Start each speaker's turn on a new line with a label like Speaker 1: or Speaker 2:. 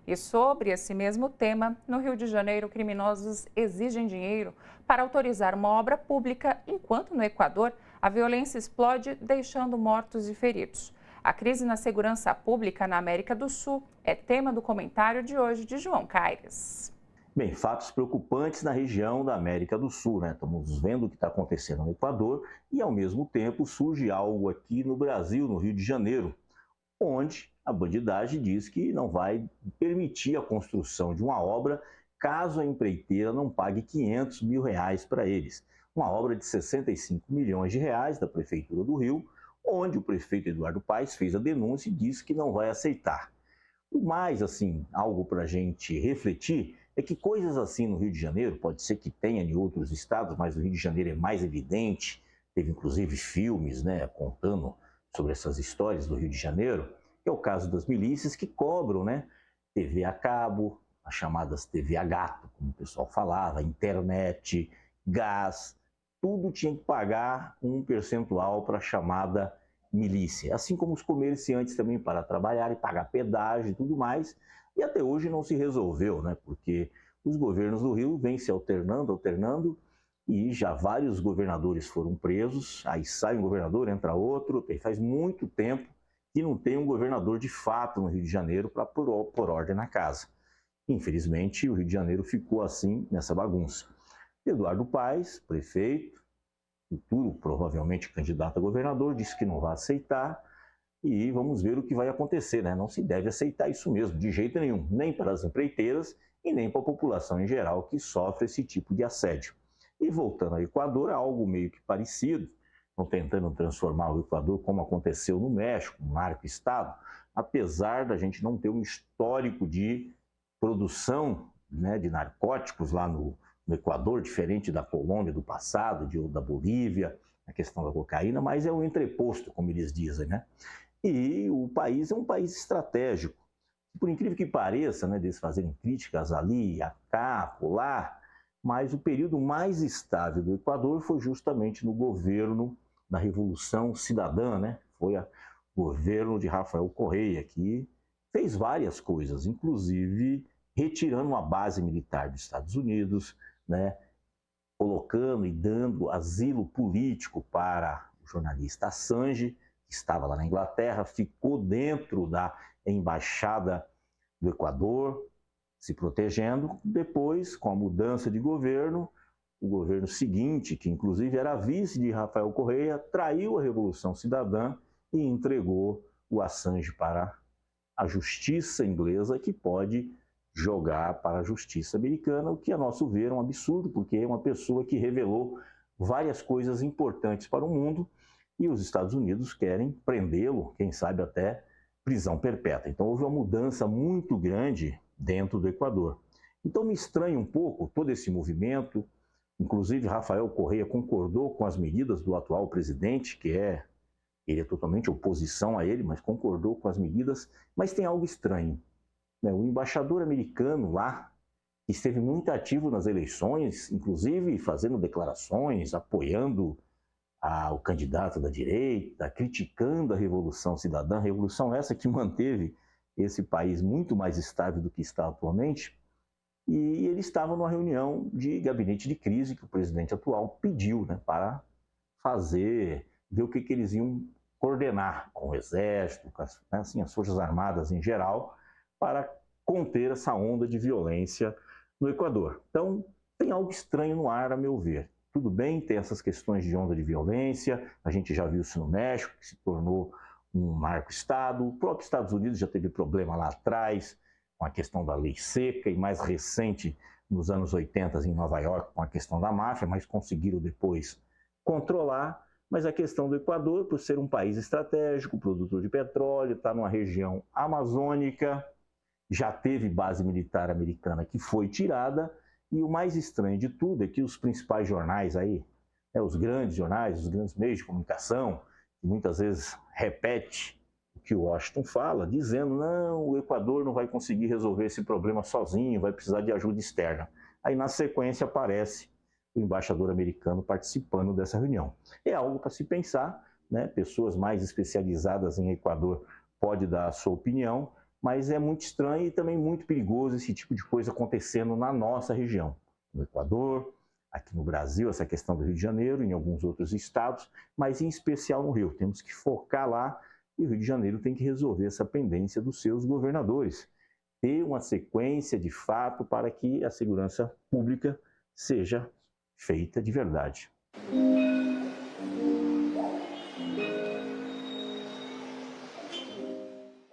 Speaker 1: E sobre esse mesmo tema, no Rio de Janeiro, criminosos exigem dinheiro para autorizar uma obra pública, enquanto no Equador a violência explode, deixando mortos e feridos. A crise na segurança pública na América do Sul é tema do comentário de hoje de João Caires.
Speaker 2: Bem, fatos preocupantes na região da América do Sul, né? Estamos vendo o que está acontecendo no Equador e, ao mesmo tempo, surge algo aqui no Brasil, no Rio de Janeiro, onde a bandidagem diz que não vai permitir a construção de uma obra caso a empreiteira não pague R$ 500 mil para eles. Uma obra de 65 milhões de reais da Prefeitura do Rio, onde o prefeito Eduardo Paes fez a denúncia e disse que não vai aceitar. O mais, assim, algo para a gente refletir é que coisas assim no Rio de Janeiro, pode ser que tenha em outros estados, mas no Rio de Janeiro é mais evidente, teve inclusive filmes, né, contando sobre essas histórias do Rio de Janeiro, é o caso das milícias que cobram, né, TV a cabo, as chamadas TV a gato, como o pessoal falava, internet, gás, tudo tinha que pagar um percentual para a chamada milícia, assim como os comerciantes também para trabalhar e pagar pedágio e tudo mais, e até hoje não se resolveu, né? Porque os governos do Rio vêm se alternando, e já vários governadores foram presos, aí sai um governador, entra outro, e faz muito tempo que não tem um governador de fato no Rio de Janeiro para pôr ordem na casa. Infelizmente, o Rio de Janeiro ficou assim nessa bagunça. Eduardo Paes, prefeito, futuro provavelmente candidato a governador, disse que não vai aceitar e vamos ver o que vai acontecer, né? Não se deve aceitar isso mesmo, de jeito nenhum, nem para as empreiteiras e nem para a população em geral que sofre esse tipo de assédio. E voltando ao Equador, é algo meio que parecido, estão tentando transformar o Equador como aconteceu no México, um narco-estado, apesar da gente não ter um histórico de produção, né, de narcóticos lá no Equador, diferente da Colômbia do passado, da Bolívia, a questão da cocaína, mas é um entreposto, como eles dizem, né? E o país é um país estratégico. Por incrível que pareça, né, deles fazerem críticas ali, cá, lá, mas o período mais estável do Equador foi justamente no governo da Revolução Cidadã, né? Foi o governo de Rafael Correa, que fez várias coisas, inclusive retirando uma base militar dos Estados Unidos, né, colocando e dando asilo político para o jornalista Assange, que estava lá na Inglaterra, ficou dentro da embaixada do Equador, se protegendo. Depois, com a mudança de governo, o governo seguinte, que inclusive era vice de Rafael Correa, traiu a Revolução Cidadã e entregou o Assange para a justiça inglesa, que pode jogar para a justiça americana, o que, a nosso ver, é um absurdo, porque é uma pessoa que revelou várias coisas importantes para o mundo e os Estados Unidos querem prendê-lo, quem sabe até prisão perpétua. Então houve uma mudança muito grande dentro do Equador. Então me estranha um pouco todo esse movimento, inclusive Rafael Correa concordou com as medidas do atual presidente, ele é totalmente oposição a ele, mas concordou com as medidas, mas tem algo estranho. O embaixador americano lá, que esteve muito ativo nas eleições, inclusive fazendo declarações, apoiando o candidato da direita, criticando a Revolução Cidadã, revolução essa que manteve esse país muito mais estável do que está atualmente, e ele estava numa reunião de gabinete de crise que o presidente atual pediu, né, para ver o que eles iam coordenar com o Exército, com as Forças Armadas em geral, para conter essa onda de violência no Equador. Então, tem algo estranho no ar, a meu ver. Tudo bem, tem essas questões de onda de violência, a gente já viu isso no México, que se tornou um narco-estado, o próprio Estados Unidos já teve problema lá atrás, com a questão da lei seca, e mais recente, nos anos 80, em Nova York, com a questão da máfia, mas conseguiram depois controlar. Mas a questão do Equador, por ser um país estratégico, produtor de petróleo, está numa região amazônica, já teve base militar americana que foi tirada, e o mais estranho de tudo é que os principais jornais aí, os grandes jornais, os grandes meios de comunicação, que muitas vezes repete o que o Washington fala, dizendo, não, o Equador não vai conseguir resolver esse problema sozinho, vai precisar de ajuda externa. Aí na sequência aparece o embaixador americano participando dessa reunião. É algo para se pensar, né? Pessoas mais especializadas em Equador podem dar a sua opinião, mas é muito estranho e também muito perigoso esse tipo de coisa acontecendo na nossa região, no Equador, aqui no Brasil, essa questão do Rio de Janeiro, em alguns outros estados, mas em especial no Rio. Temos que focar lá e o Rio de Janeiro tem que resolver essa pendência dos seus governadores, ter uma sequência de fato para que a segurança pública seja feita de verdade.